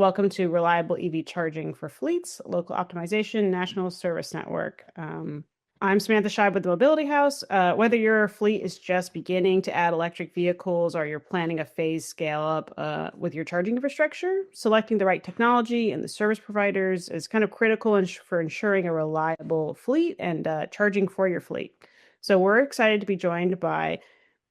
Welcome to Reliable EV Charging for Fleets, Local Optimization National Service Network. I'm Samantha Scheib with the Mobility House. Whether your fleet is just beginning to add electric vehicles or you're planning a phase scale up with your charging infrastructure, selecting the right technology and the service providers is kind of critical for ensuring a reliable fleet and charging for your fleet. So we're excited to be joined by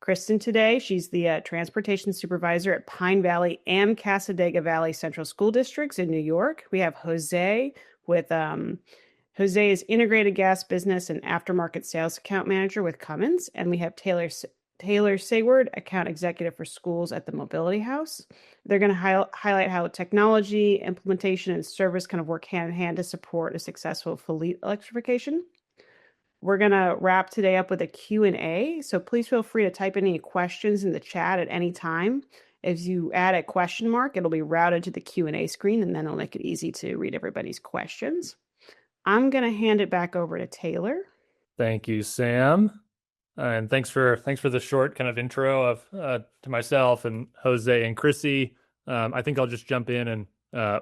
Kristin today. She's the transportation supervisor at Pine Valley and Cassadaga Valley Central School Districts in New York. We have Jose with Jose is integrated gas business and aftermarket sales account manager with Cummins, and we have Taylor Sayward, account executive for schools at the Mobility House. They're going to highlight how technology, implementation, and service kind of work hand in hand to support a successful fleet electrification. We're going to wrap today up with a Q&A, so please feel free to type any questions in the chat at any time. If you add a question mark, it'll be routed to the Q&A screen, and then it'll make it easy to read everybody's questions. I'm going to hand it back over to Taylor. Thank you, Sam. And thanks for the short kind of intro of to myself and Jose and Chrissy. I think I'll just jump in and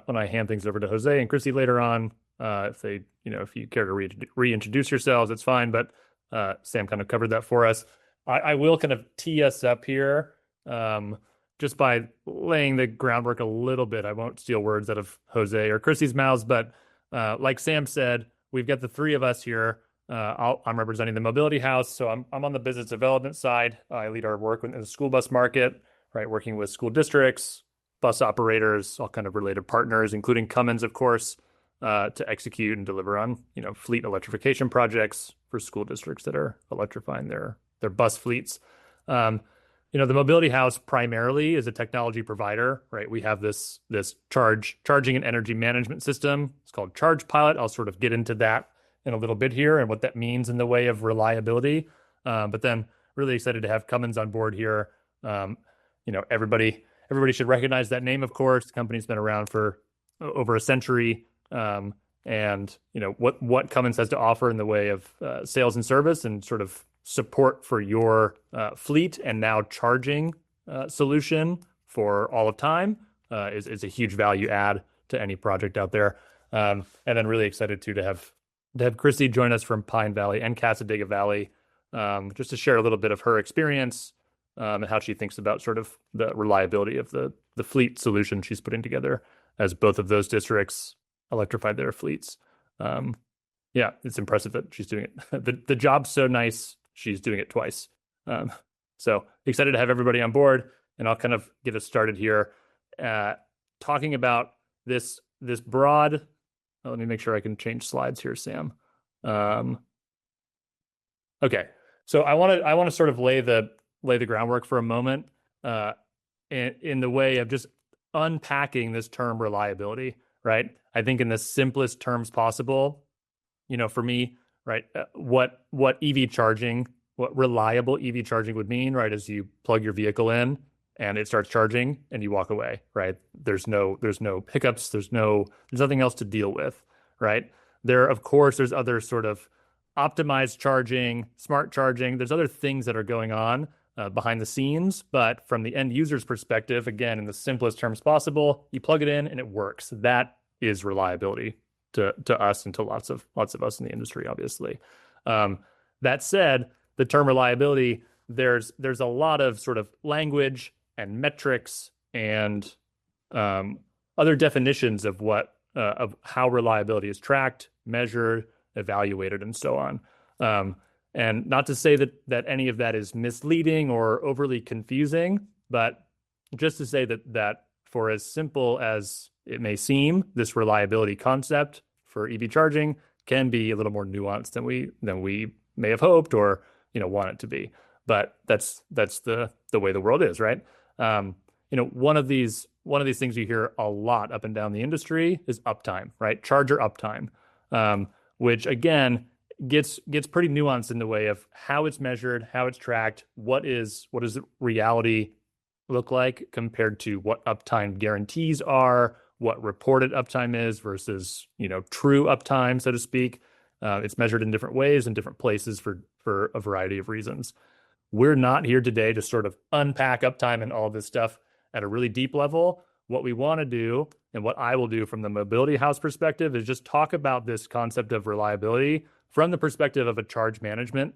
when I hand things over to Jose and Chrissy later on, if you care to reintroduce yourselves, it's fine. But Sam kind of covered that for us. I will kind of tee us up here just by laying the groundwork a little bit. I won't steal words out of Jose or Chrissy's mouths, but like Sam said, we've got the three of us here. I'm representing the Mobility House, so I'm on the business development side. I lead our work in the school bus market, right? Working with school districts, bus operators, all kind of related partners, including Cummins, of course, to execute and deliver on fleet electrification projects for school districts that are electrifying their bus fleets. The Mobility House primarily is a technology provider, right? We have this charging and energy management system. It's called ChargePilot. I'll sort of get into that in a little bit here and what that means in the way of reliability. But then really excited to have Cummins on board here. Everybody should recognize that name, of course. The company's been around for over a century. And what Cummins has to offer in the way of sales and service and sort of support for your fleet and now charging solution for all of time is a huge value add to any project out there. And then really excited to have Chrissy join us from Pine Valley and Cassadaga Valley, just to share a little bit of her experience and how she thinks about sort of the reliability of the fleet solution she's putting together as both of those districts electrify their fleets. It's impressive that she's doing it. The job's so nice, she's doing it twice. So excited to have everybody on board, and I'll kind of get us started here talking about this broad. Let me make sure I can change slides here, Sam. Okay, so I want to sort of lay the groundwork for a moment in the way of just unpacking this term reliability, right? I think in the simplest terms possible, for me, right, what reliable EV charging would mean, right, is you plug your vehicle in and it starts charging and you walk away, right? There's no hiccups, there's nothing else to deal with, right? There's other sort of optimized charging, smart charging, there's other things that are going on behind the scenes, but from the end user's perspective, again, in the simplest terms possible, you plug it in and it works. That is reliability to us and to lots of us in the industry, obviously. That said, the term reliability, there's a lot of sort of language and metrics and other definitions of of how reliability is tracked, measured, evaluated, and so on. And not to say that any of that is misleading or overly confusing, but just to say that for as simple as it may seem, this reliability concept for EV charging can be a little more nuanced than we may have hoped or want it to be. But that's the way the world is, right? One of these things you hear a lot up and down the industry is uptime, right? Charger uptime, which again gets pretty nuanced in the way of how it's measured, how it's tracked, what does reality look like compared to what uptime guarantees are, what reported uptime is versus true uptime, so to speak. It's measured in different ways in different places for a variety of reasons. We're not here today to sort of unpack uptime and all this stuff at a really deep level. what we want to do and what I will do from the mobility house perspective is just talk about this concept of reliability from the perspective of a charge management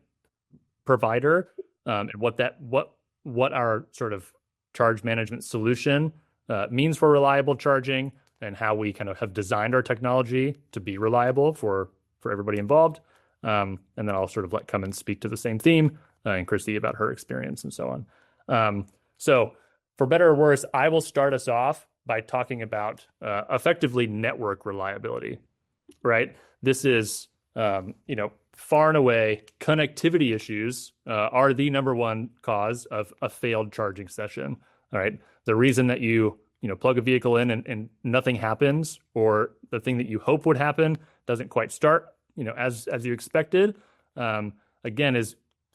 provider, and what our sort of charge management solution means for reliable charging, and how we kind of have designed our technology to be reliable for everybody involved. And then I'll sort of let Cummins speak to the same theme, and Kristin about her experience and so on. So for better or worse, I will start us off by talking about effectively network reliability, right? This is, far and away, connectivity issues are the number one cause of a failed charging session. All right. The reason that you plug a vehicle in and nothing happens, or the thing that you hope would happen doesn't quite start, as you expected, again,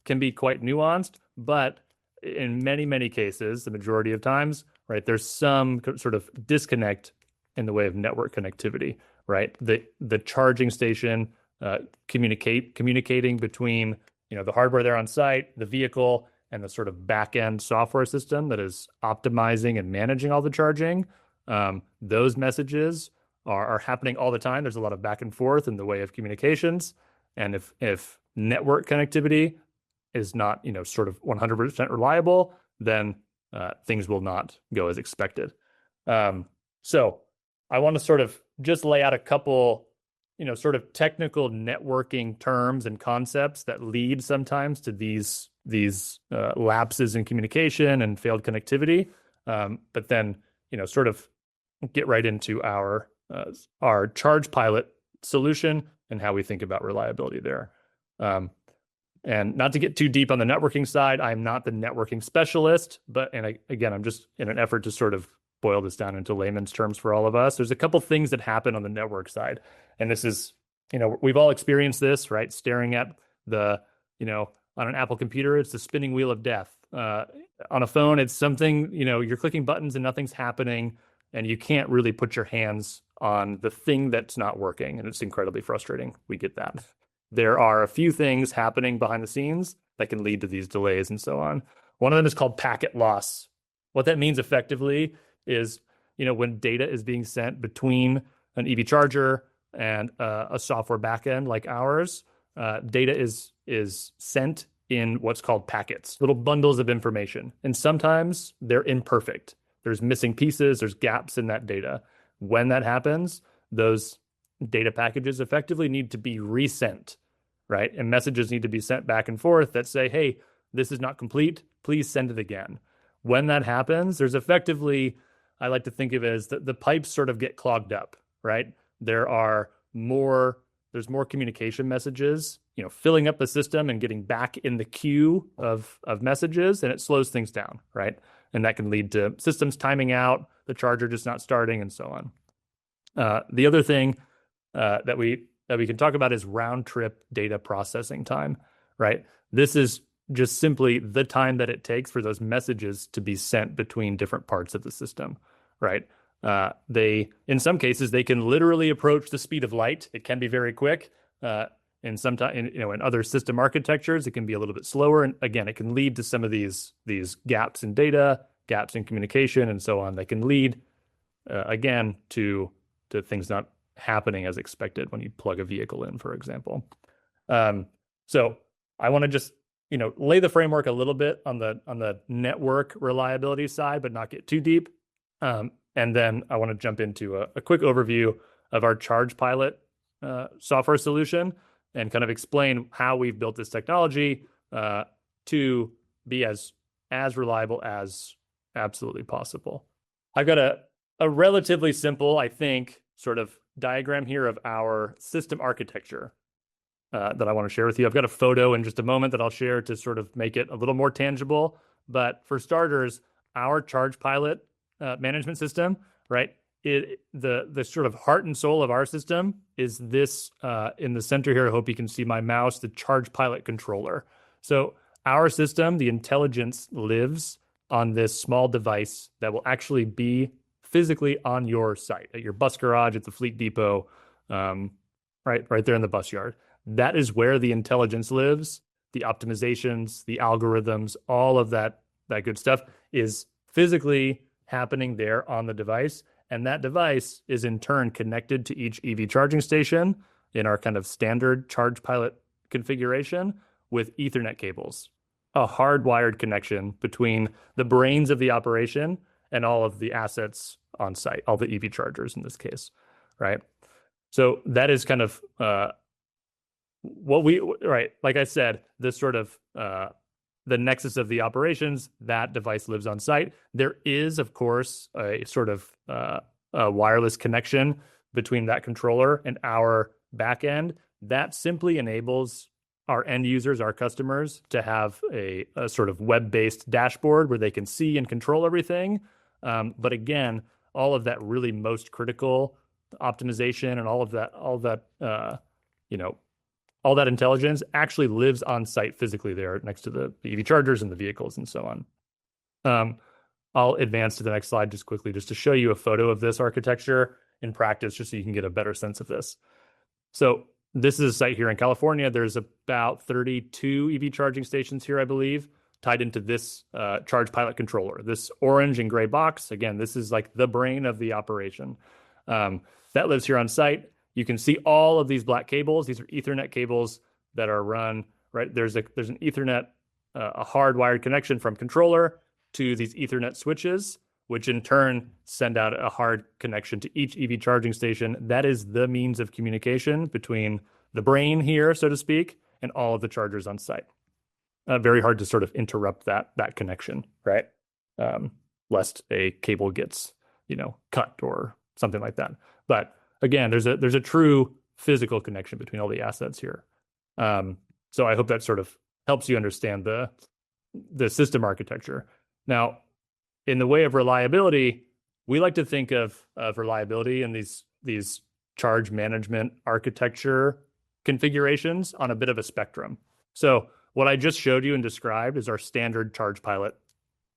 can be quite nuanced, but in many, many cases, the majority of times, right, there's some sort of disconnect in the way of network connectivity, right? The charging station communicating between the hardware there on site, the vehicle, and the sort of back-end software system that is optimizing and managing all the charging. Those messages are happening all the time. There's a lot of back and forth in the way of communications. And if network connectivity is not sort of 100% reliable, then things will not go as expected. So I want to sort of just lay out a couple sort of technical networking terms and concepts that lead sometimes to these lapses in communication and failed connectivity. But then, sort of get right into our ChargePilot solution and how we think about reliability there. And not to get too deep on the networking side, I'm not the networking specialist, again, I'm just in an effort to sort of boil this down into layman's terms for all of us. There's a couple things that happen on the network side. And this is, we've all experienced this, right? Staring at on an Apple computer, it's the spinning wheel of death. On a phone, it's something, you're clicking buttons and nothing's happening, and you can't really put your hands on the thing that's not working. And it's incredibly frustrating. We get that. There are a few things happening behind the scenes that can lead to these delays and so on. One of them is called packet loss. What that means effectively is, when data is being sent between an EV charger and a software backend like ours, data is sent in what's called packets, little bundles of information. And sometimes they're imperfect. There's missing pieces, there's gaps in that data. When that happens, those data packages effectively need to be resent, right? And messages need to be sent back and forth that say, hey, this is not complete, please send it again. When that happens, there's effectively, I like to think of it as the pipes sort of get clogged up, right? There's more communication messages, filling up the system and getting back in the queue of messages, and it slows things down, right? And that can lead to systems timing out, the charger just not starting, and so on. The other thing that we can talk about is round trip data processing time, right? This is just simply the time that it takes for those messages to be sent between different parts of the system, right? In some cases, they can literally approach the speed of light. It can be very quick. And sometimes, in other system architectures, it can be a little bit slower. And again, it can lead to some of these gaps in data, gaps in communication, and so on. That can lead, again, to things not happening as expected when you plug a vehicle in, for example. So I want to just lay the framework a little bit on the network reliability side, but not get too deep. And then I want to jump into a quick overview of our ChargePilot software solution and kind of explain how we've built this technology to be as reliable as absolutely possible. I've got a relatively simple, I think, sort of diagram here of our system architecture that I want to share with you. I've got a photo in just a moment that I'll share to sort of make it a little more tangible. But for starters, our ChargePilot management system, right? The sort of heart and soul of our system is this in the center here. I hope you can see my mouse, the ChargePilot controller. So our system, the intelligence lives on this small device that will actually be physically on your site, at your bus garage, at the fleet depot, right there in the bus yard. That is where the intelligence lives. The optimizations, the algorithms, all of that good stuff is physically happening there on the device. And that device is in turn connected to each EV charging station in our kind of standard ChargePilot configuration with Ethernet cables, a hardwired connection between the brains of the operation and all of the assets on site, all the EV chargers in this case, right? So that is kind of right, like I said, this sort of the nexus of the operations, that device lives on site. There is, of course, a sort of a wireless connection between that controller and our backend that simply enables our end users, our customers, to have a sort of web-based dashboard where they can see and control everything. But again, all of that really most critical optimization and all that intelligence actually lives on site physically there next to the EV chargers and the vehicles and so on. I'll advance to the next slide just quickly, just to show you a photo of this architecture in practice, just so you can get a better sense of this. So this is a site here in California. There's about 32 EV charging stations here, I believe, tied into this ChargePilot controller. This orange and gray box, again, this is like the brain of the operation. That lives here on site. You can see all of these black cables. These are Ethernet cables that are run, right? There's an Ethernet, a hardwired connection from controller to these Ethernet switches, which in turn send out a hard connection to each EV charging station. That is the means of communication between the brain here, so to speak, and all of the chargers on site. Very hard to sort of interrupt that connection, right? Lest a cable gets, cut or something like that. But again, there's a true physical connection between all the assets here. So I hope that sort of helps you understand the system architecture. Now, in the way of reliability, we like to think of reliability in these charge management architecture configurations on a bit of a spectrum. So what I just showed you and described is our standard ChargePilot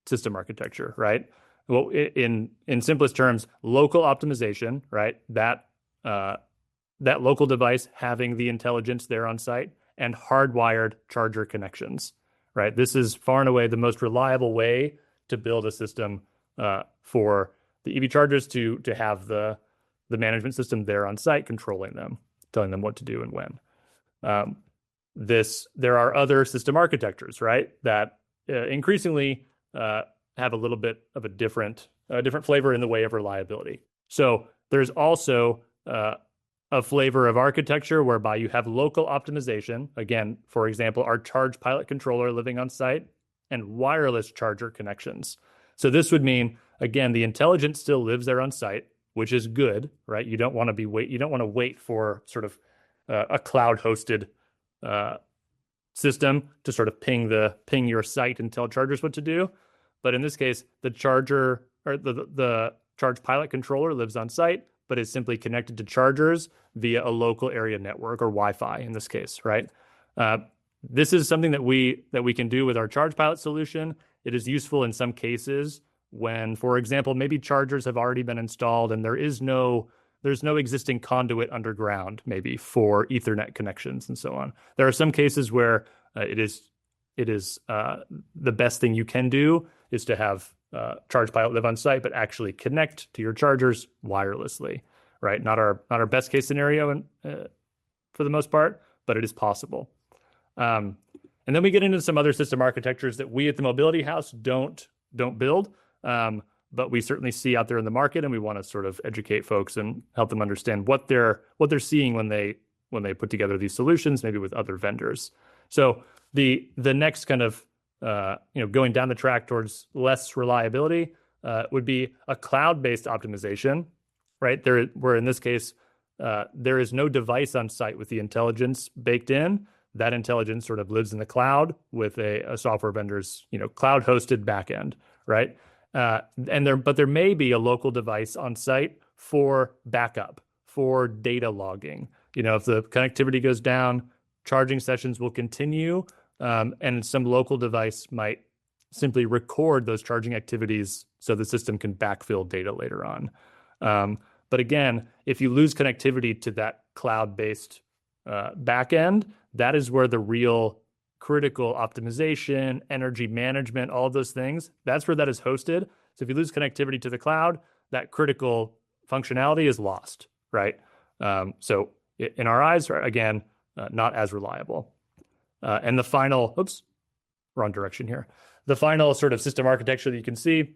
system architecture, right? Well, in simplest terms, local optimization, right? That local device having the intelligence there on site, and hardwired charger connections, right? This is far and away the most reliable way to build a system for the EV chargers to have the management system there on site, controlling them, telling them what to do and when. There are other system architectures, right, that increasingly have a little bit of a different flavor in the way of reliability. So there's also a flavor of architecture whereby you have local optimization. Again, for example, our ChargePilot controller living on site and wireless charger connections. So this would mean, again, the intelligence still lives there on site, which is good, right? You don't want to wait for sort of a cloud-hosted system to sort of ping your site and tell chargers what to do. But in this case, the charger or the ChargePilot controller lives on site, but is simply connected to chargers via a local area network or Wi-Fi in this case, right? This is something that we can do with our ChargePilot solution. It is useful in some cases when, for example, maybe chargers have already been installed and there's no existing conduit underground, maybe for Ethernet connections and so on. There are some cases where it is the best thing you can do is to have ChargePilot live on site, but actually connect to your chargers wirelessly, right? Not our best case scenario for the most part, but it is possible. And then we get into some other system architectures that we at the Mobility House don't build, but we certainly see out there in the market, and we want to sort of educate folks and help them understand what they're seeing when they put together these solutions, maybe with other vendors. So the next kind of going down the track towards less reliability would be a cloud-based optimization, right? Where in this case there is no device on site with the intelligence baked in. That intelligence sort of lives in the cloud with a software vendor's cloud-hosted backend, right? But there may be a local device on site for backup, for data logging. If the connectivity goes down, charging sessions will continue, and some local device might simply record those charging activities so the system can backfill data later on. But again, if you lose connectivity to that cloud-based backend, that is where the real critical optimization, energy management, all of those things, that's where that is hosted. So if you lose connectivity to the cloud, that critical functionality is lost, right? So in our eyes, again, not as reliable. And the final, oops, wrong direction here. The final sort of system architecture that you can see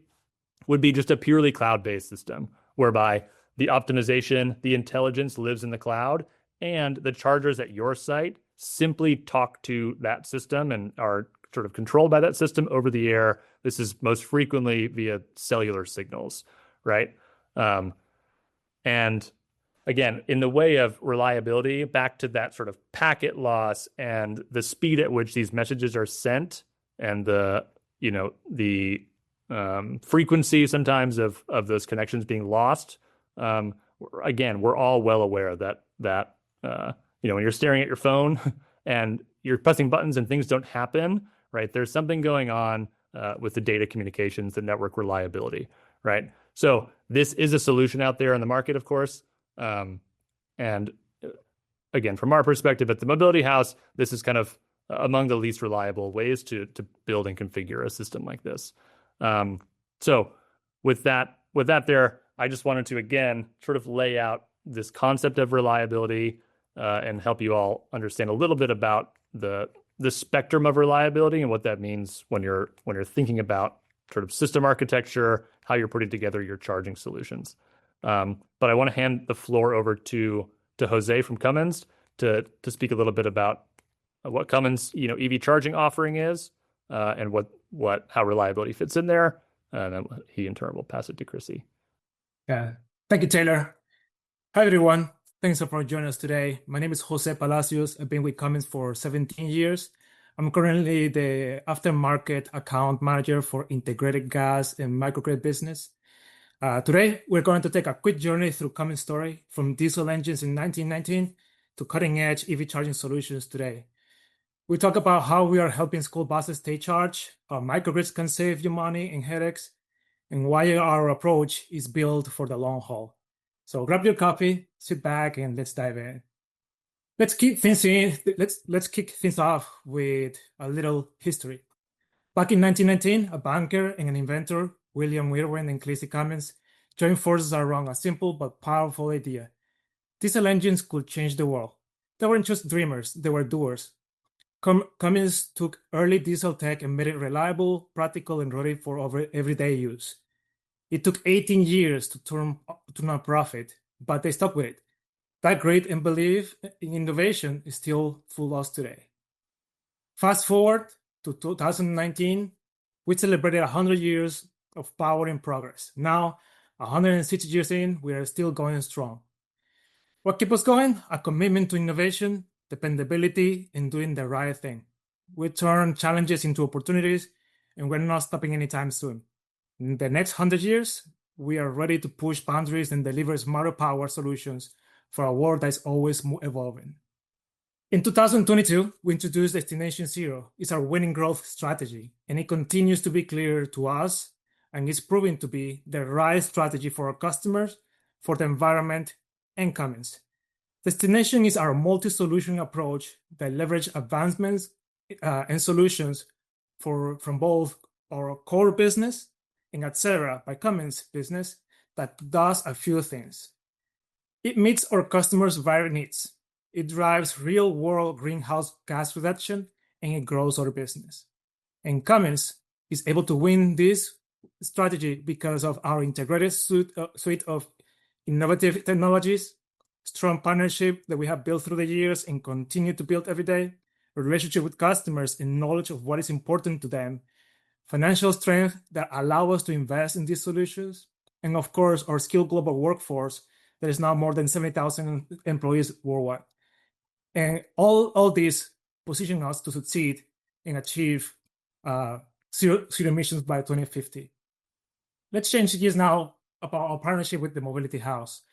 would be just a purely cloud-based system, whereby the optimization, the intelligence lives in the cloud, and the chargers at your site simply talk to that system and are sort of controlled by that system over the air. This is most frequently via cellular signals, right? And again, in the way of reliability, back to that sort of packet loss and the speed at which these messages are sent, and the frequency sometimes of those connections being lost. Again, we're all well aware that when you're staring at your phone and you're pressing buttons and things don't happen, right? There's something going on with the data communications, the network reliability, right? So this is a solution out there in the market, of course. And again, from our perspective at the Mobility House, this is kind of among the least reliable ways to build and configure a system like this. So with that there, I just wanted to, again, sort of lay out this concept of reliability and help you all understand a little bit about the spectrum of reliability and what that means when you're thinking about sort of system architecture, how you're putting together your charging solutions. But I want to hand the floor over to Jose from Cummins to speak a little bit about what Cummins EV charging offering is and how reliability fits in there. And then he in turn will pass it to Chrissy. Yeah, thank you, Taylor. Hi, everyone. Thanks for joining us today. My name is Jose Palacios. I've been with Cummins for 17 years. I'm currently the Aftermarket Account Manager for Integrated Gas and Microgrid business. Today, we're going to take a quick journey through Cummins' story from diesel engines in 1919 to cutting-edge EV charging solutions today. We talk about how we are helping school buses stay charged, how microgrids can save you money and headaches, and why our approach is built for the long haul. So grab your coffee, sit back, and let's dive in. Let's kick things off with a little history. Back in 1919, a banker and an inventor, William Irwin and Kristin Cummins, joined forces around a simple but powerful idea. Diesel engines could change the world. They weren't just dreamers, they were doers. Cummins took early diesel tech and made it reliable, practical, and ready for everyday use. It took 18 years to turn a profit, but they stuck with it. That grit and belief in innovation is still full us today. Fast forward to 2019, we celebrated 100 years of power and progress. Now, 160 years in, we are still going strong. What keeps us going? A commitment to innovation, dependability, and doing the right thing. We turn challenges into opportunities, and we're not stopping anytime soon. In the next 100 years, we are ready to push boundaries and deliver smarter power solutions for a world that's always evolving. In 2022, we introduced Destination Zero. It's our winning growth strategy, and it continues to be clear to us, and it's proving to be the right strategy for our customers, for the environment, and Cummins. Destination is our multi-solution approach that leverage advancements and solutions from both our core business and Etc. by Cummins business that does a few things. It meets our customers' varied needs. It drives real-world greenhouse gas reduction, and it grows our business. And Cummins is able to win this strategy because of our integrated suite of innovative technologies, strong partnership that we have built through the years and continue to build every day, a relationship with customers and knowledge of what is important to them, financial strength that allow us to invest in these solutions, and of course, our skilled global workforce that is now more than 70,000 employees worldwide. And all this position us to succeed and achieve zero emissions by 2050. Let's change gears now about our partnership with the Mobility House.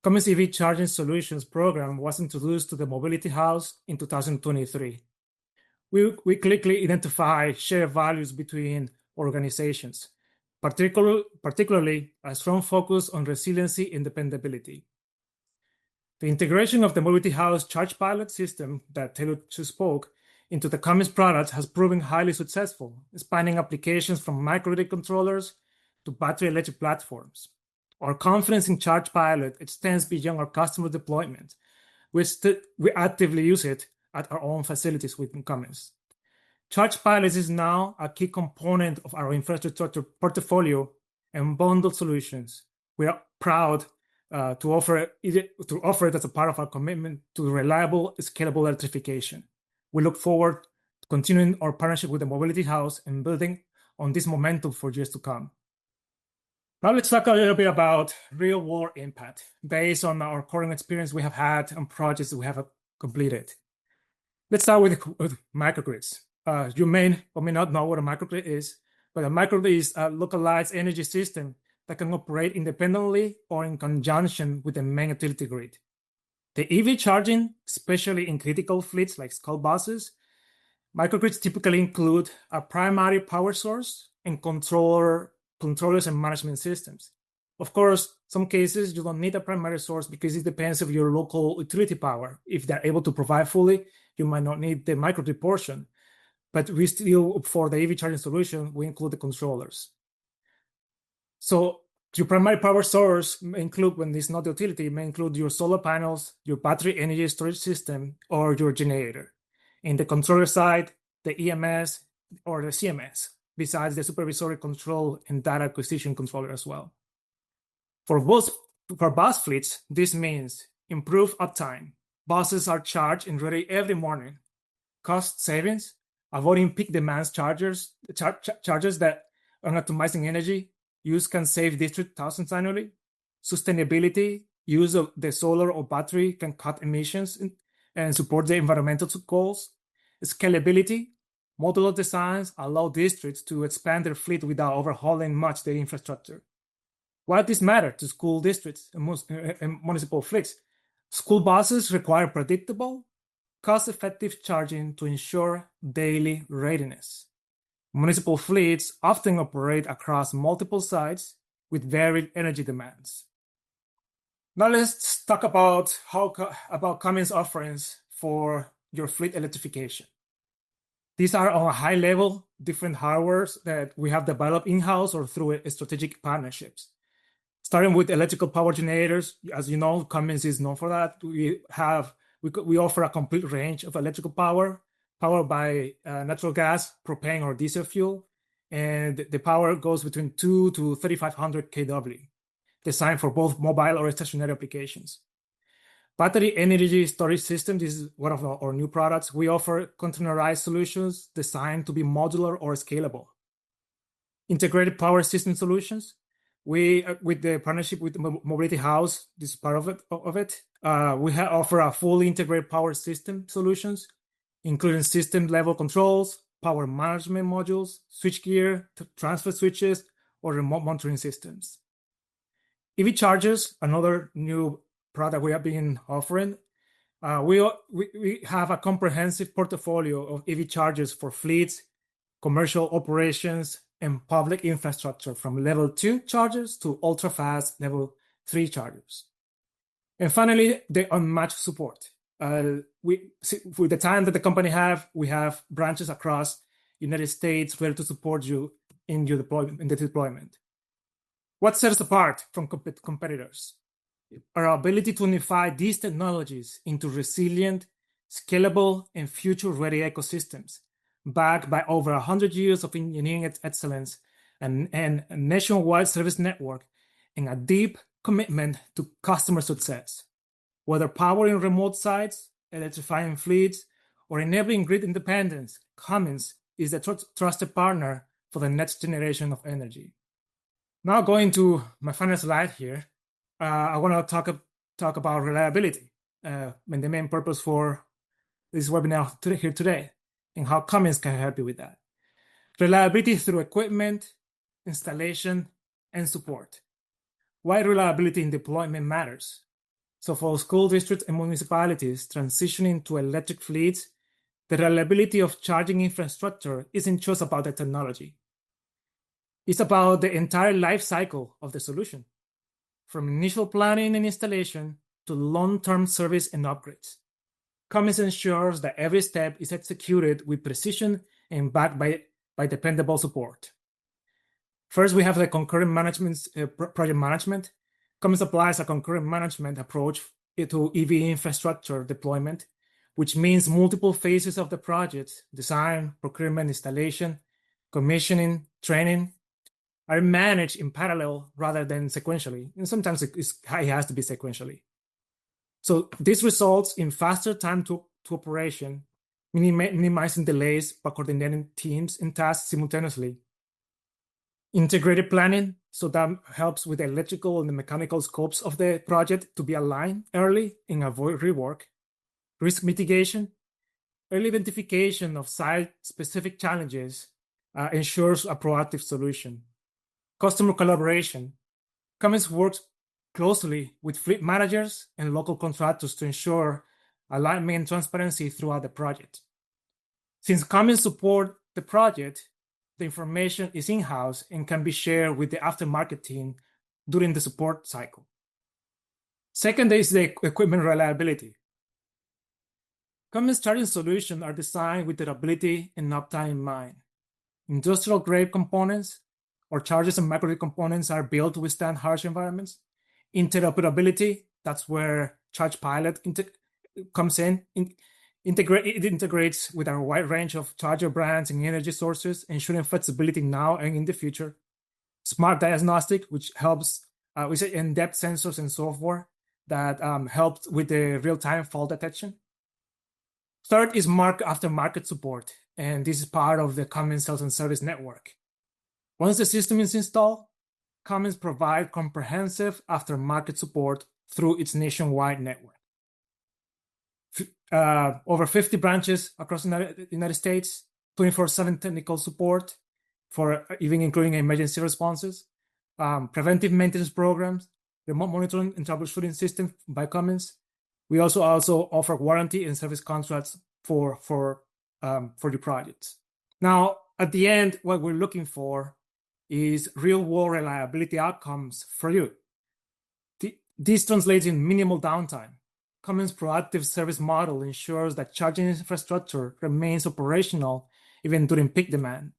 Cummins EV Charging Solutions program was introduced to the Mobility House in 2023. We quickly identify shared values between organizations, particularly a strong focus on resiliency and dependability. The integration of the Mobility House ChargePilot system that Taylor just spoke into the Cummins products has proven highly successful, spanning applications from microgrid controllers to battery electric platforms. Our confidence in ChargePilot extends beyond our customer deployment. We actively use it at our own facilities within Cummins. ChargePilot is now a key component of our infrastructure portfolio and bundled solutions. We are proud to offer it as a part of our commitment to reliable, scalable electrification. We look forward to continuing our partnership with the Mobility House and building on this momentum for years to come. Now let's talk a little bit about real-world impact based on our current experience we have had and projects we have completed. Let's start with microgrids. You may or may not know what a microgrid is, but a microgrid is a localized energy system that can operate independently or in conjunction with the main utility grid. The EV charging, especially in critical fleets like school buses, microgrids typically include a primary power source and controllers and management systems. Of course, some cases you don't need a primary source because it depends on your local utility power. If they're able to provide fully, you might not need the microgrid portion. But we still, for the EV charging solution, we include the controllers. So your primary power source may include, when it's not the utility, may include your solar panels, your battery energy storage system, or your generator. In the controller side, the EMS or the CMS, besides the supervisory control and data acquisition controller as well. For bus fleets, this means improved uptime. Buses are charged and ready every morning. Cost savings, avoiding peak demands charges that are optimizing energy use can save district thousands annually. Sustainability, use of the solar or battery can cut emissions and support the environmental goals. Scalability, modular designs allow districts to expand their fleet without overhauling much their infrastructure. Why does this matter to school districts and municipal fleets? School buses require predictable, cost-effective charging to ensure daily readiness. Municipal fleets often operate across multiple sites with varied energy demands. Now let's talk about Cummins offerings for your fleet electrification. These are on a high level, different hardwares that we have developed in-house or through strategic partnerships. Starting with electrical power generators, as you know, Cummins is known for that. We offer a complete range of electrical power, powered by natural gas, propane, or diesel fuel, and the power goes between 2 to 3,500 kW, designed for both mobile or stationary applications. Battery energy storage system, this is one of our new products. We offer containerized solutions designed to be modular or scalable. Integrated power system solutions, with the partnership with the Mobility House, this is part of it. We offer a fully integrated power system solutions, including system-level controls, power management modules, switchgear, transfer switches, or remote monitoring systems. EV chargers, another new product we have been offering. We have a comprehensive portfolio of EV chargers for fleets, commercial operations, and public infrastructure, from level 2 chargers to ultra-fast level 3 chargers. And finally, the unmatched support. With the time that the company we have branches across United States ready to support you in your deployment. What sets us apart from competitors? Our ability to unify these technologies into resilient, scalable, and future-ready ecosystems, backed by over 100 years of engineering excellence and a nationwide service network, and a deep commitment to customer success. Whether powering remote sites, electrifying fleets, or enabling grid independence, Cummins is a trusted partner for the next generation of energy. Now going to my final slide here, I want to talk about reliability and the main purpose for this webinar here today, and how Cummins can help you with that. Reliability through equipment, installation, and support. Why reliability in deployment matters. So for school districts and municipalities transitioning to electric fleets, the reliability of charging infrastructure isn't just about the technology. It's about the entire life cycle of the solution, from initial planning and installation to long-term service and upgrades. Cummins ensures that every step is executed with precision and backed by dependable support. First, we have the concurrent management, project management. Cummins applies a concurrent management approach to EV infrastructure deployment, which means multiple phases of the project, design, procurement, installation, commissioning, training, are managed in parallel rather than sequentially. And sometimes it has to be sequentially. So this results in faster time to operation, minimizing delays by coordinating teams and tasks simultaneously. Integrated planning, so that helps with the electrical and the mechanical scopes of the project to be aligned early and avoid rework. Risk mitigation, early identification of site-specific challenges ensures a proactive solution. Customer collaboration, Cummins works closely with fleet managers and local contractors to ensure alignment and transparency throughout the project. Since Cummins support the project, the information is in-house and can be shared with the aftermarket team during the support cycle. Second is the equipment reliability. Cummins charging solutions are designed with durability and uptime in mind. Industrial-grade components or chargers and microgrid components are built to withstand harsh environments. Interoperability, that's where ChargePilot comes in. It integrates with our wide range of charger brands and energy sources, ensuring flexibility now and in the future. Smart diagnostic, which helps with in-depth sensors and software that helps with the real-time fault detection. Third is aftermarket support, and this is part of the Cummins sales and service network. Once the system is installed, Cummins provides comprehensive aftermarket support through its nationwide network. Over 50 branches across the United States, 24/7 technical support for even including emergency responses, preventive maintenance programs, remote monitoring and troubleshooting system by Cummins. We also offer warranty and service contracts for the projects. Now, at the end, what we're looking for is real-world reliability outcomes for you. This translates in minimal downtime. Cummins' proactive service model ensures that charging infrastructure remains operational even during peak demand.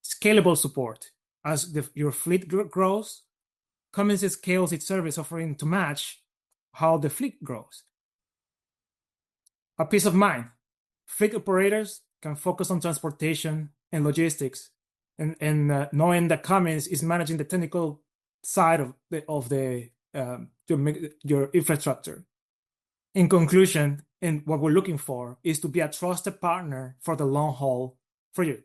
Scalable support. As your fleet grows, Cummins scales its service offering to match how the fleet grows. A peace of mind. Fleet operators can focus on transportation and logistics, and knowing that Cummins is managing the technical side of your infrastructure. In conclusion, and what we're looking for is to be a trusted partner for the long haul for you.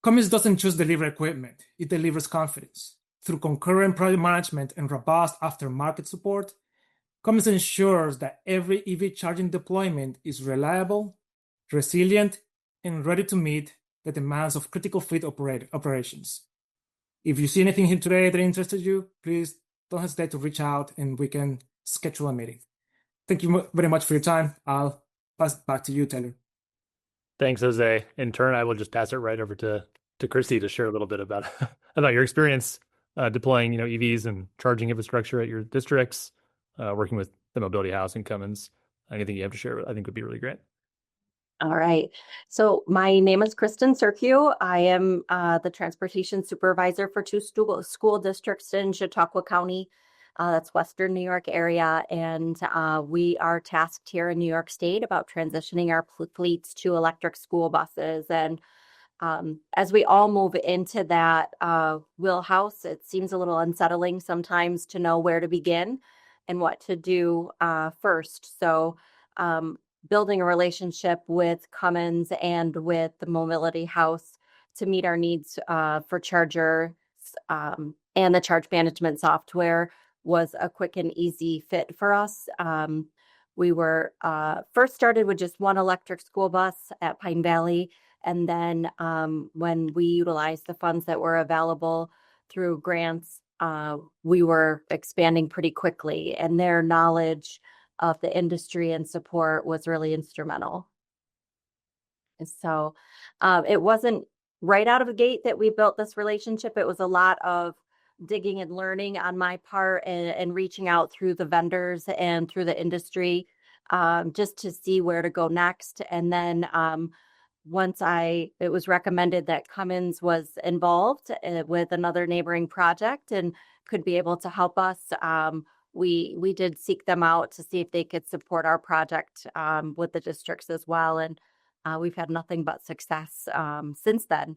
Cummins doesn't just deliver equipment, it delivers confidence. Through concurrent project management and robust aftermarket support, Cummins ensures that every EV charging deployment is reliable, resilient, and ready to meet the demands of critical fleet operations. If you see anything here today that interested you, please don't hesitate to reach out and we can schedule a meeting. Thank you very much for your time. I'll pass it back to you, Taylor. Thanks, Jose. In turn, I will just pass it right over to Kristin to share a little bit about your experience deploying EVs and charging infrastructure at your districts, working with the Mobility House and Cummins. Anything you have to share, I think would be really great. All right. So my name is Kristin Sercu. I am the transportation supervisor for two school districts in Chautauqua County. That's Western New York area. And we are tasked here in New York State about transitioning our fleets to electric school buses. And as we all move into that wheelhouse, it seems a little unsettling sometimes to know where to begin and what to do first. So building a relationship with Cummins and with the Mobility House to meet our needs for chargers and the charge management software was a quick and easy fit for us. We were first started with just one electric school bus at Pine Valley. And then when we utilized the funds that were available through grants, we were expanding pretty quickly. And their knowledge of the industry and support was really instrumental. And so it wasn't right out of the gate that we built this relationship. It was a lot of digging and learning on my part and reaching out through the vendors and through the industry just to see where to go next. And then once it was recommended that Cummins was involved with another neighboring project and could be able to help us, we did seek them out to see if they could support our project with the districts as well. And we've had nothing but success since then.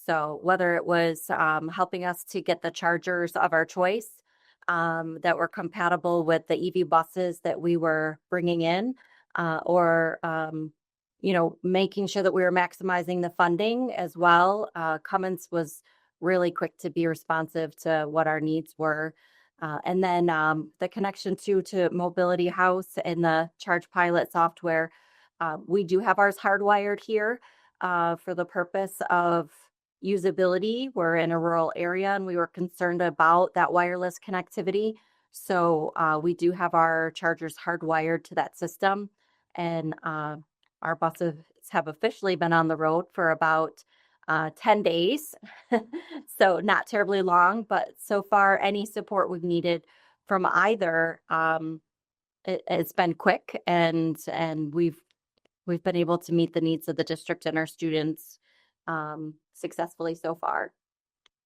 So whether it was helping us to get the chargers of our choice that were compatible with the EV buses that we were bringing in, or making sure that we were maximizing the funding as well. Cummins was really quick to be responsive to what our needs were. And then the connection to Mobility House and the ChargePilot software. We do have ours hardwired here for the purpose of usability. We're in a rural area and we were concerned about that wireless connectivity. So we do have our chargers hardwired to that system. And our buses have officially been on the road for about 10 days. So not terribly long, but so far any support we've needed from either, it's been quick and we've been able to meet the needs of the district and our students successfully so far.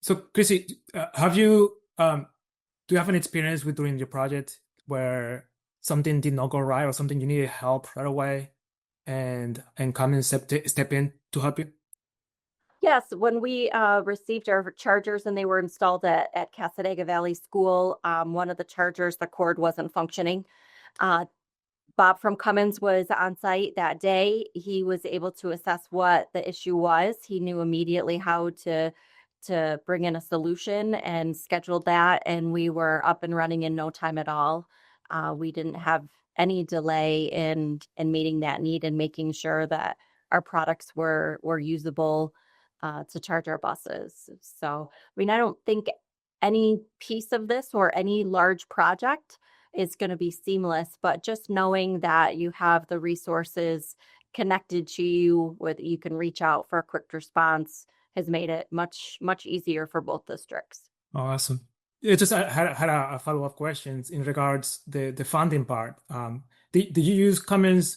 So, Chrissy, do you have an experience with doing your project where something did not go right or something you needed help right away, and Cummins step in to help you? Yes, when we received our chargers and they were installed at Cassadaga Valley School, one of the chargers, the cord wasn't functioning. Bob from Cummins was on site that day. He was able to assess what the issue was. He knew immediately how to bring in a solution and scheduled that, and we were up and running in no time at all. We didn't have any delay in meeting that need and making sure that our products were usable to charge our buses. So, I mean, I don't think any piece of this or any large project is going to be seamless, but just knowing that you have the resources connected to you where you can reach out for a quick response has made it much, much easier for both districts. Oh, awesome. It just I had a follow-up questions in regards the funding part. Did you use Cummins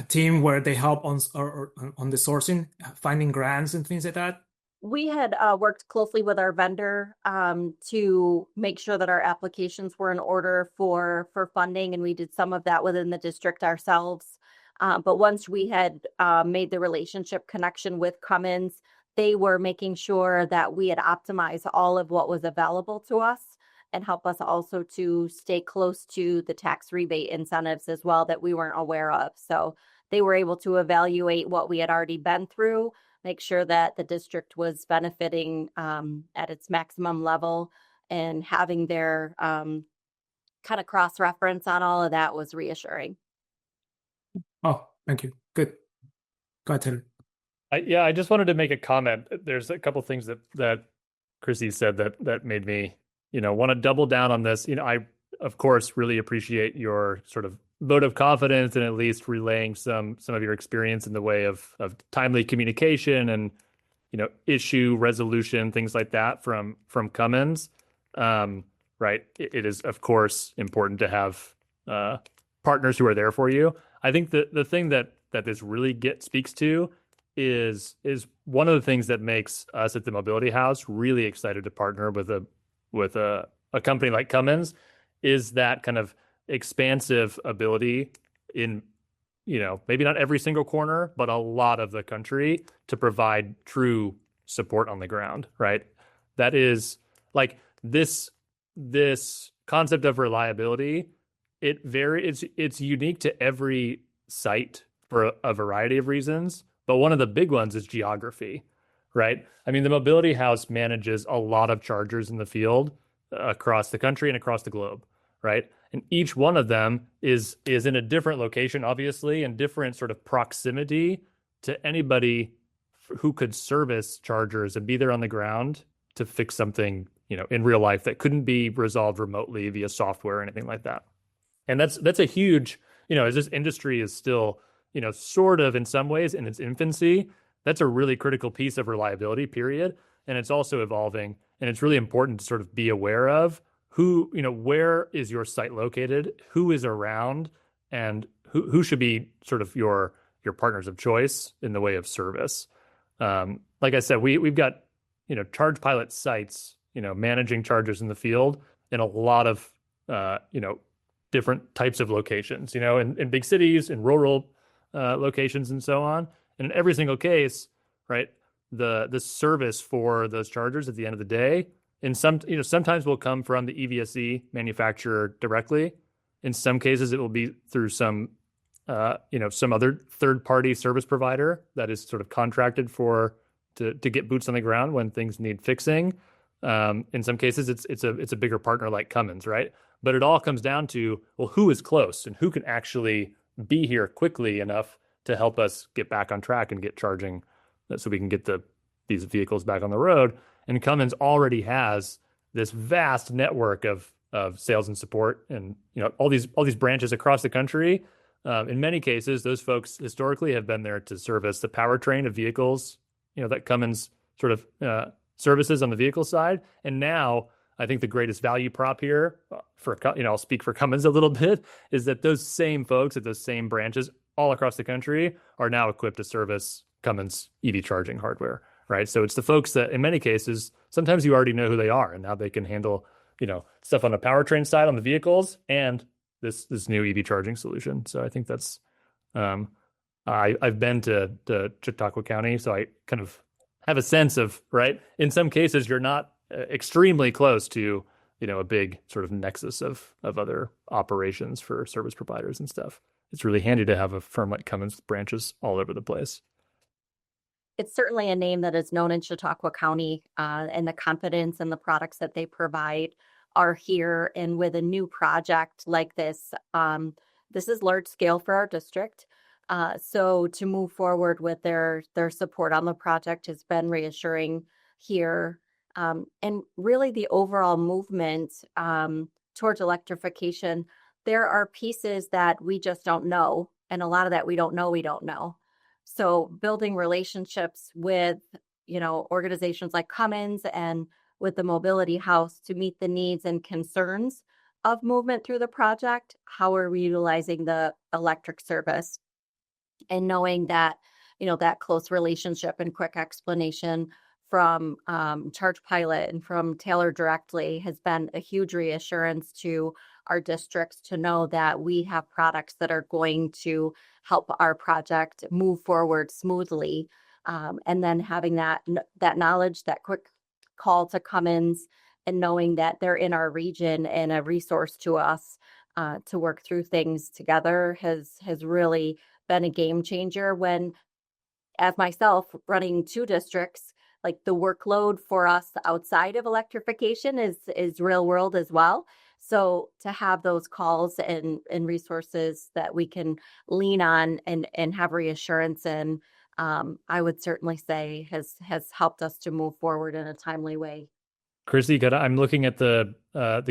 team where they help on the sourcing, finding grants and things like that? We had worked closely with our vendor to make sure that our applications were in order for funding, and we did some of that within the district ourselves. But once we had made the relationship connection with Cummins, they were making sure that we had optimized all of what was available to us and help us also to stay close to the tax rebate incentives as well that we weren't aware of. So they were able to evaluate what we had already been through, make sure that the district was benefiting at its maximum level, and having their kind of cross-reference on all of that was reassuring. Oh, thank you. Good. Go ahead, Taylor. I just wanted to make a comment. There's a couple things that Chrissy said that made me, want to double down on this. I, of course, really appreciate your sort of vote of confidence and at least relaying some of your experience in the way of timely communication and, issue resolution, things like that from Cummins. Right. It is, of course, important to have partners who are there for you. I think the thing that this really speaks to is one of the things that makes us at the Mobility House really excited to partner with a company like Cummins is that kind of expansive ability in, maybe not every single corner, but a lot of the country to provide true support on the ground, right? That is like this concept of reliability. It's unique to every site for a variety of reasons. But one of the big ones is geography, right? I mean, the Mobility House manages a lot of chargers in the field across the country and across the globe, right? And each one of them is in a different location, obviously, and different sort of proximity to anybody who could service chargers and be there on the ground to fix something, in real life that couldn't be resolved remotely via software or anything like that. And that's a huge, as this industry is still, sort of in some ways in its infancy, that's a really critical piece of reliability, period. And it's also evolving. And it's really important to sort of be aware of who, where is your site located, who is around, and who should be sort of your your partners of choice in the way of service. Like I said, we've got, ChargePilot sites, managing chargers in the field in a lot of, different types of locations, in big cities, in rural locations, and so on. And in every single case, right, the service for those chargers at the end of the day, sometimes will come from the EVSE manufacturer directly. In some cases, it will be through some other third-party service provider that is sort of contracted to get boots on the ground when things need fixing. In some cases, it's a bigger partner like Cummins, right? But it all comes down to, well, who is close and who can actually be here quickly enough to help us get back on track and get charging, so we can get these vehicles back on the road. And Cummins already has this vast network of sales and support, and all these branches across the country. In many cases, those folks historically have been there to service the powertrain of vehicles, that Cummins sort of services on the vehicle side. And now, I think the greatest value prop here, I'll speak for Cummins a little bit, is that those same folks at those same branches all across the country are now equipped to service Cummins EV charging hardware, right? So it's the folks that, in many cases, sometimes you already know who they are, and now they can handle, stuff on the powertrain side on the vehicles and this new EV charging solution. So I think that's, I've been to Chautauqua County, so I kind of have a sense of, right, in some cases you're not extremely close to, a big sort of nexus of other operations for service providers and stuff. It's really handy to have a firm like Cummins with branches all over the place. It's certainly a name that is known in Chautauqua County, and the confidence and the products that they provide are here. And with a new project like this, this is large scale for our district. So to move forward with their support on the project has been reassuring here. And really the overall movement towards electrification, there are pieces that we just don't know. And a lot of that we don't know. So building relationships with, organizations like Cummins and with the Mobility House to meet the needs and concerns of movement through the project. How are we utilizing the electric service? And knowing that, that close relationship and quick explanation from ChargePilot and from Taylor directly has been a huge reassurance to our districts to know that we have products that are going to help our project move forward smoothly. And then having that knowledge, that quick call to Cummins, and knowing that they're in our region and a resource to us to work through things together has really been a game changer. When, as myself running 2 districts, like the workload for us outside of electrification is real world as well. So to have those calls and resources that we can lean on and have reassurance in, I would certainly say has helped us to move forward in a timely way. Chrissy, I'm looking at the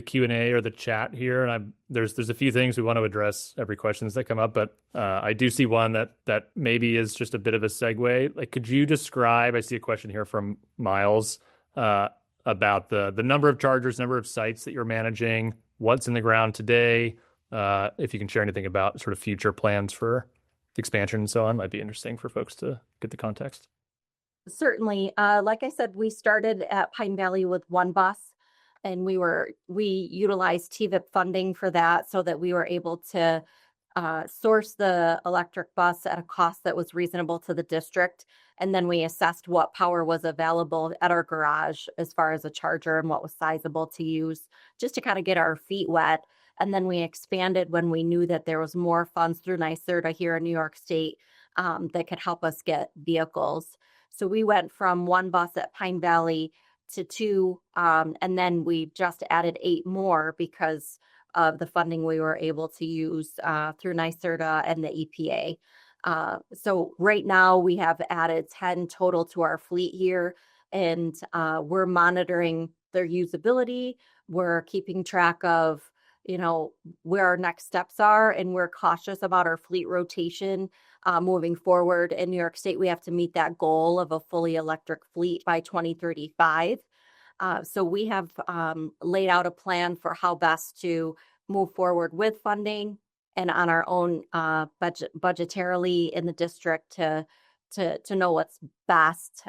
Q&A or the chat here, and there's a few things we want to address every questions that come up, but I do see one that maybe is just a bit of a segue. Like, could you describe? I see a question here from Miles about the number of chargers, number of sites that you're managing, what's in the ground today. If you can share anything about sort of future plans for expansion and so on, might be interesting for folks to get the context. Certainly. Like I said, we started at Pine Valley with 1 bus, and we utilized TVIP funding for that so that we were able to source the electric bus at a cost that was reasonable to the district. And then we assessed what power was available at our garage as far as a charger and what was sizable to use, just to kind of get our feet wet. And then we expanded when we knew that there was more funds through NYSERDA here in New York State that could help us get vehicles. So we went from 1 bus at Pine Valley to 2, and then we just added 8 more because of the funding we were able to use through NYSERDA and the EPA. So right now we have added 10 total to our fleet here, and we're monitoring their usability. We're keeping track of, where our next steps are, and we're cautious about our fleet rotation moving forward. In New York State, we have to meet that goal of a fully electric fleet by 2035. So we have laid out a plan for how best to move forward with funding and on our own budgetarily in the district to know what's best.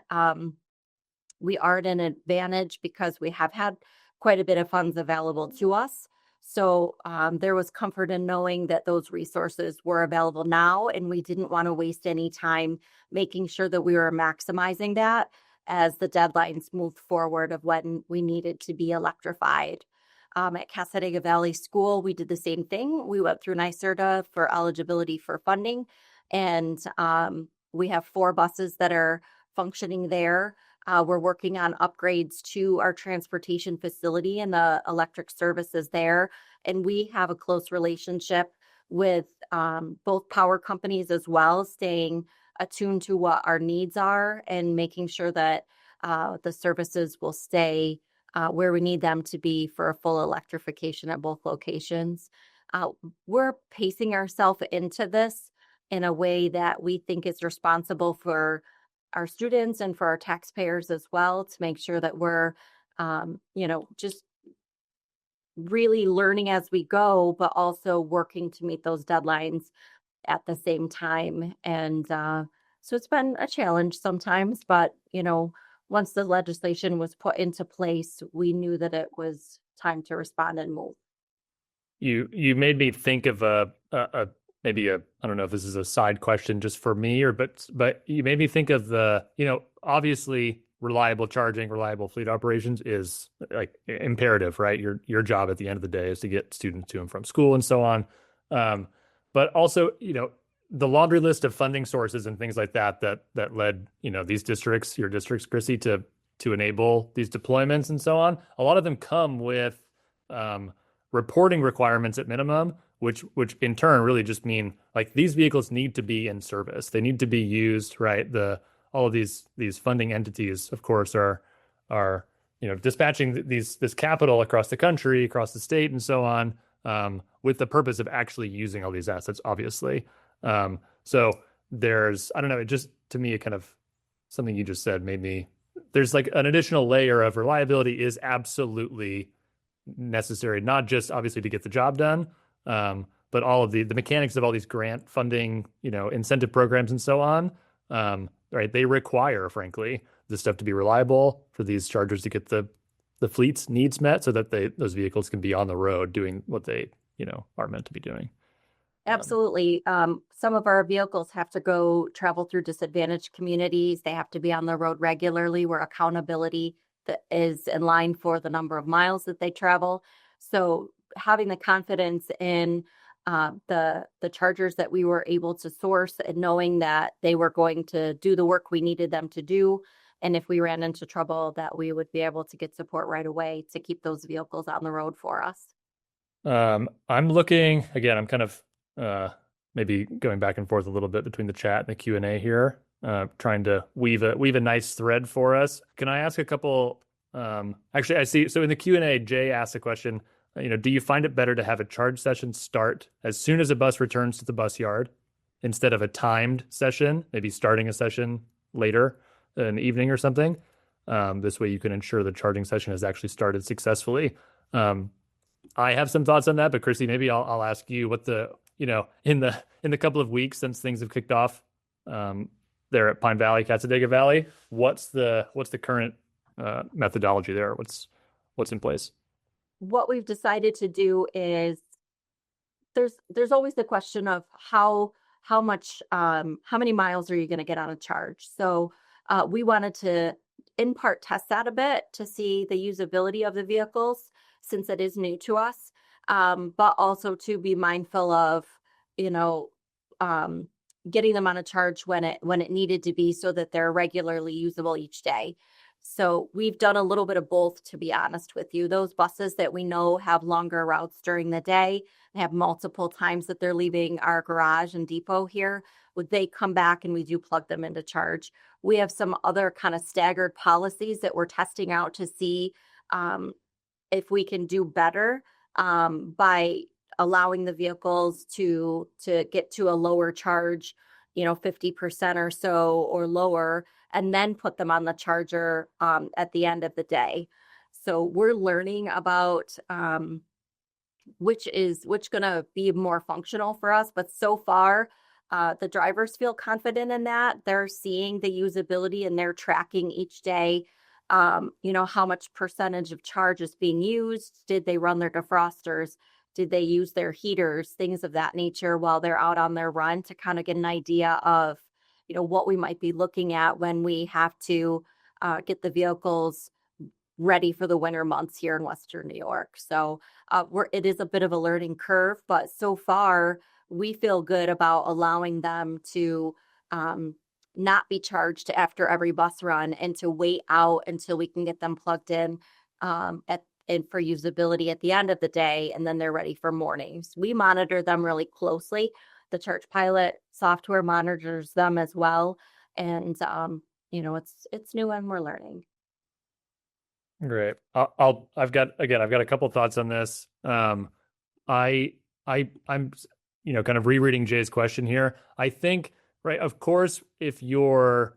We are at an advantage because we have had quite a bit of funds available to us. So there was comfort in knowing that those resources were available now, and we didn't want to waste any time making sure that we were maximizing that as the deadlines moved forward of when we needed to be electrified. At Cassadaga Valley School, we did the same thing. We went through NYSERDA for eligibility for funding, and we have 4 buses that are functioning there. We're working on upgrades to our transportation facility and the electric services there. And we have a close relationship with both power companies as well, staying attuned to what our needs are and making sure that the services will stay where we need them to be for a full electrification at both locations. We're pacing ourselves into this in a way that we think is responsible for our students and for our taxpayers as well, to make sure that we're, just really learning as we go, but also working to meet those deadlines at the same time. And so it's been a challenge sometimes, but, once the legislation was put into place, we knew that it was time to respond and move. You made me think of maybe I don't know if this is a side question just for me but you made me think of obviously reliable charging, reliable fleet operations is like imperative, right? Your job at the end of the day is to get students to and from school and so on. But also, the laundry list of funding sources and things like that led, these districts, your districts, Chrissy, to enable these deployments and so on. A lot of them come with reporting requirements at minimum, which in turn really just mean like these vehicles need to be in service. They need to be used, right? All of these funding entities, of course, are dispatching this capital across the country, across the state, and so on, with the purpose of actually using all these assets, obviously. So there's, I don't know, it just, to me, it kind of, something you just said made me, there's like an additional layer of reliability is absolutely necessary, not just obviously to get the job done, but all of the mechanics of all these grant funding, incentive programs and so on, right? They require, frankly, this stuff to be reliable for these chargers to get the fleet's needs met so that those vehicles can be on the road doing what they, are meant to be doing. Absolutely. Some of our vehicles have to travel through disadvantaged communities. They have to be on the road regularly, where accountability that is in line for the number of miles that they travel. So having the confidence in the chargers that we were able to source, and knowing that they were going to do the work we needed them to do, and if we ran into trouble, that we would be able to get support right away to keep those vehicles on the road for us. I'm looking, again, I'm kind of maybe going back and forth a little bit between the chat and the Q&A here, trying to weave a nice thread for us. Can I ask a couple? Actually, I see. So in the Q&A, Jay asked a question. Do you find it better to have a charge session start as soon as a bus returns to the bus yard instead of a timed session, maybe starting a session later in the evening or something? This way you can ensure the charging session has actually started successfully. I have some thoughts on that, but Chrissy, maybe I'll ask you what in the couple of weeks since things have kicked off there at Pine Valley, Cassadaga Valley, what's the current methodology there? What's in place? What we've decided to do is there's always the question of how many miles are you going to get on a charge? So we wanted to in part test that a bit to see the usability of the vehicles, since it is new to us, but also to be mindful of getting them on a charge when it needed to be, so that they're regularly usable each day. So we've done a little bit of both, to be honest with you. Those buses that we know have longer routes during the day, they have multiple times that they're leaving our garage and depot here, would they come back and we do plug them into charge. We have some other kind of staggered policies that we're testing out to see if we can do better by allowing the vehicles to get to a lower charge, 50% or so or lower, and then put them on the charger at the end of the day. So we're learning about which gonna be more functional for us. But so far, the drivers feel confident in that. They're seeing the usability and they're tracking each day, how much percentage of charge is being used. Did they run their defrosters? Did they use their heaters? Things of that nature while they're out on their run, to kind of get an idea of, what we might be looking at when we have to get the vehicles ready for the winter months here in Western New York. So it is a bit of a learning curve, but so far we feel good about allowing them to not be charged after every bus run and to wait out until we can get them plugged in and for usability at the end of the day, and then they're ready for mornings. We monitor them really closely. The ChargePilot software monitors them as well, and it's new and we're learning. Great. I've got a couple thoughts on this. I'm kind of rereading Jay's question here. I think, right, of course, if you're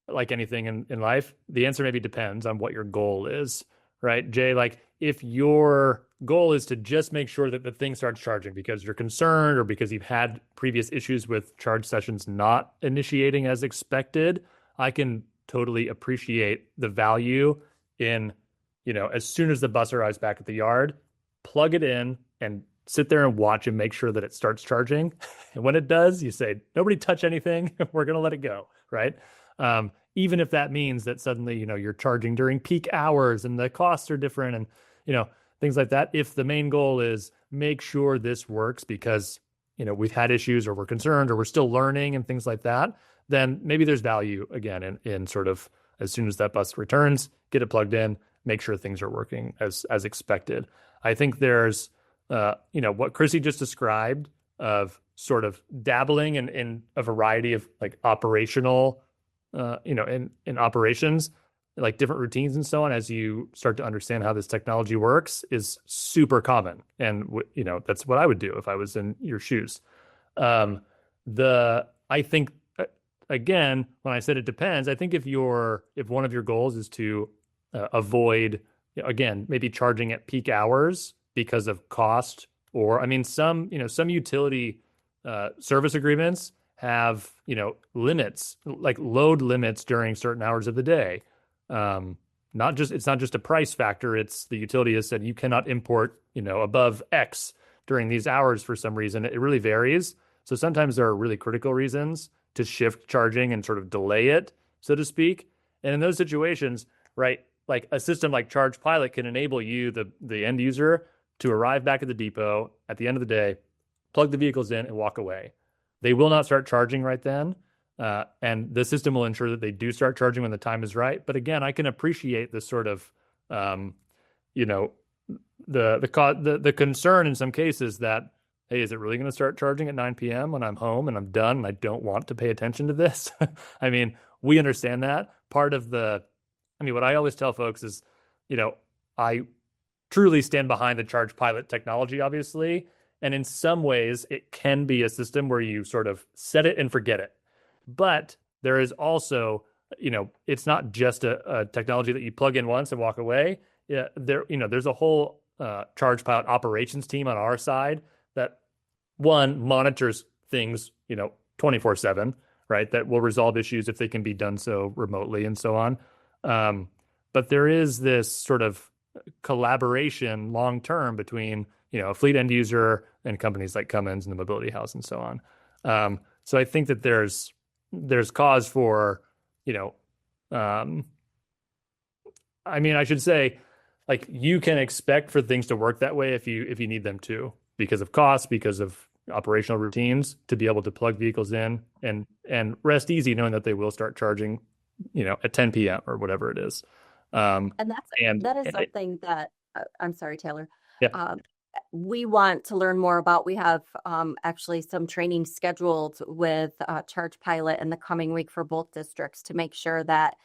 like anything in life, the answer maybe depends on what your goal is, right? Jay, like if your goal is to just make sure that the thing starts charging because you're concerned or because you've had previous issues with charge sessions not initiating as expected, I can totally appreciate the value in, as soon as the bus arrives back at the yard, plug it in and sit there and watch and make sure that it starts charging. And when it does, you say, nobody touch anything. We're going to let it go, right? Even if that means that suddenly, you're charging during peak hours and the costs are different and, things like that. If the main goal is make sure this works because, we've had issues or we're concerned or we're still learning and things like that, then maybe there's value again in sort of as soon as that bus returns, get it plugged in, make sure things are working as expected. I think there's, what Chrissy just described of sort of dabbling in a variety of like operational, in operations, like different routines and so on, as you start to understand how this technology works is super common. And, that's what I would do if I was in your shoes. I think, again, when I said it depends, I think if one of your goals is to avoid, again, maybe charging at peak hours because of cost, or some utility service agreements have limits, like load limits during certain hours of the day. It's not just a price factor. It's the utility has said you cannot import above X during these hours for some reason. It really varies. So sometimes there are really critical reasons to shift charging and sort of delay it, so to speak. And in those situations, right, like a system like ChargePilot can enable you, the end user, to arrive back at the depot at the end of the day, plug the vehicles in and walk away. They will not start charging right then. And the system will ensure that they do start charging when the time is right. But again, I can appreciate the sort of, the concern in some cases that, hey, is it really going to start charging at 9 p.m. when I'm home and I'm done and I don't want to pay attention to this? We understand that. Part of what I always tell folks is, I truly stand behind the ChargePilot technology, obviously. And in some ways, it can be a system where you sort of set it and forget it. But there is also, it's not just a technology that you plug in once and walk away. There's a whole ChargePilot operations team on our side that, one, monitors things, 24/7, right? That will resolve issues if they can be done so remotely and so on. But there is this sort of collaboration long-term between, a fleet end user and companies like Cummins and the Mobility House and so on. So I think that there's cause for, I should say, like, you can expect for things to work that way if you need them to, because of cost, because of operational routines, to be able to plug vehicles in and rest easy knowing that they will start charging, at 10 p.m. or whatever it is. And that is something that I'm sorry, Taylor. Yeah. We want to learn more about. We have actually some training scheduled with ChargePilot in the coming week for both districts to make sure that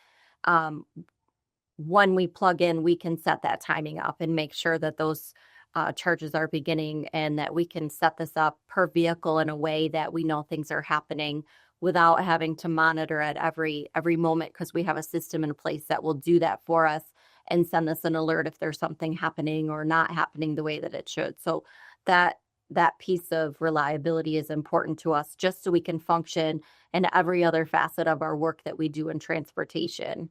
when we plug in, we can set that timing up and make sure that those charges are beginning and that we can set this up per vehicle in a way that we know things are happening without having to monitor at every moment, because we have a system in place that will do that for us and send us an alert if there's something happening or not happening the way that it should. So that piece of reliability is important to us just so we can function in every other facet of our work that we do in transportation.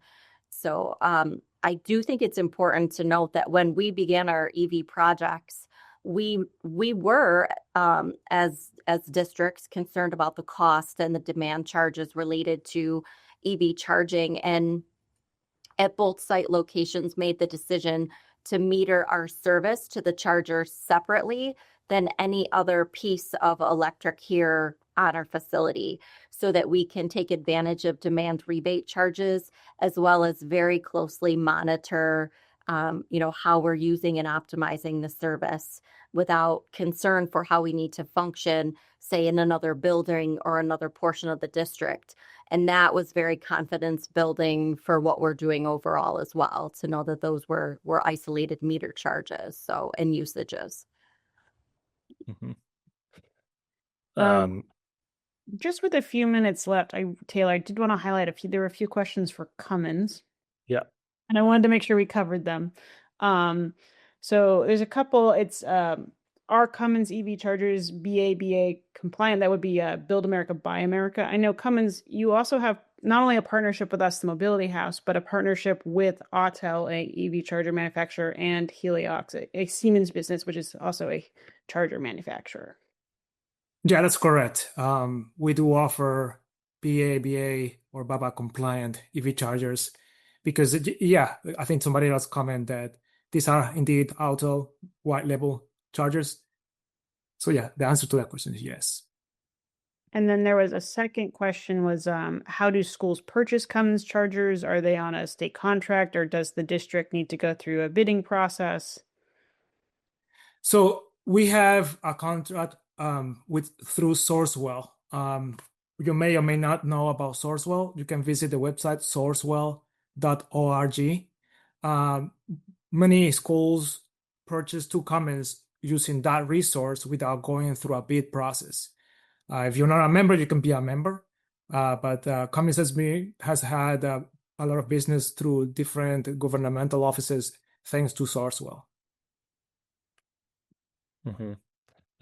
So I do think it's important to note that when we began our EV projects, we were as districts concerned about the cost and the demand charges related to EV charging, and at both site locations made the decision to meter our service to the charger separately than any other piece of electric here on our facility, so that we can take advantage of demand rebate charges, as well as very closely monitor how we're using and optimizing the service without concern for how we need to function, say in another building or another portion of the district. And that was very confidence building for what we're doing overall as well, to know that those were isolated meter charges, and usages. Mm-hmm. Just with a few minutes left, Taylor, I did want to highlight there were a few questions for Cummins. Yeah. And I wanted to make sure we covered them. So there's a couple. It's are Cummins EV chargers BABA compliant? That would be Build America, Buy America. I know Cummins, you also have not only a partnership with us, the Mobility House, but a partnership with Autel, a EV charger manufacturer, and Heliox, a Siemens business, which is also a charger manufacturer. Yeah, that's correct. We do offer BABA or BABA compliant EV chargers because, I think somebody else commented that these are indeed Auto white label chargers. So yeah, the answer to that question is yes. And then there was a second question was, how do schools purchase Cummins chargers? Are they on a state contract, or does the district need to go through a bidding process? So we have a contract through Sourcewell. You may or may not know about Sourcewell. You can visit the website sourcewell.org. Many schools purchase two Cummins using that resource without going through a bid process. If you're not a member, you can be a member. But Cummins has had a lot of business through different governmental offices thanks to Sourcewell. Mm-hmm.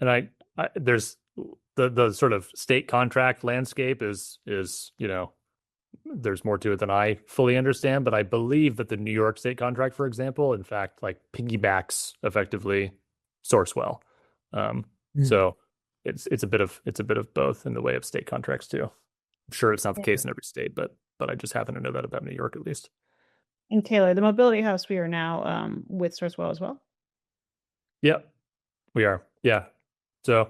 And I there's the sort of state contract landscape is there's more to it than I fully understand, but I believe that the New York state contract, for example, in fact, like piggybacks effectively Sourcewell. So it's a bit of both in the way of state contracts too. I'm sure it's not the case in every state, but I just happen to know that about New York at least. And Taylor, the Mobility House, we are now with Sourcewell as well. Yep, we are. Yeah. So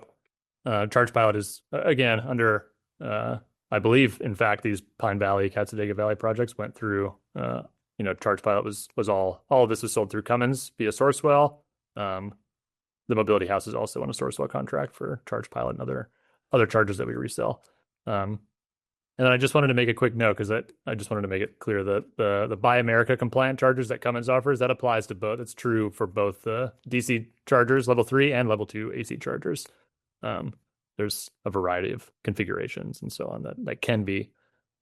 ChargePilot is again under I believe, in fact, these Pine Valley, Cassadaga Valley projects went through, ChargePilot was all of this was sold through Cummins via Sourcewell. The Mobility House is also on a Sourcewell contract for ChargePilot and other chargers that we resell. And then I just wanted to make a quick note because I just wanted to make it clear that the Buy America compliant chargers that Cummins offers, that applies to both. It's true for both the DC chargers, level 3 and level 2 AC chargers. There's a variety of configurations and so on that can be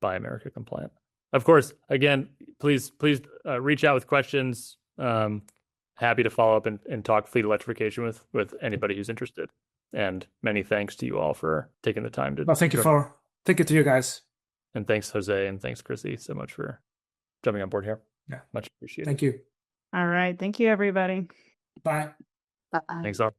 Buy America compliant. Of course, again, please reach out with questions. Happy to follow up and talk fleet electrification with anybody who's interested. And many thanks to you all for taking the time to. Well, thank you to you guys. And thanks, Jose, and thanks, Chrissy, so much for jumping on board here. Yeah, much appreciated. Thank you. All right, thank you, everybody. Bye. Bye-bye. Thanks all.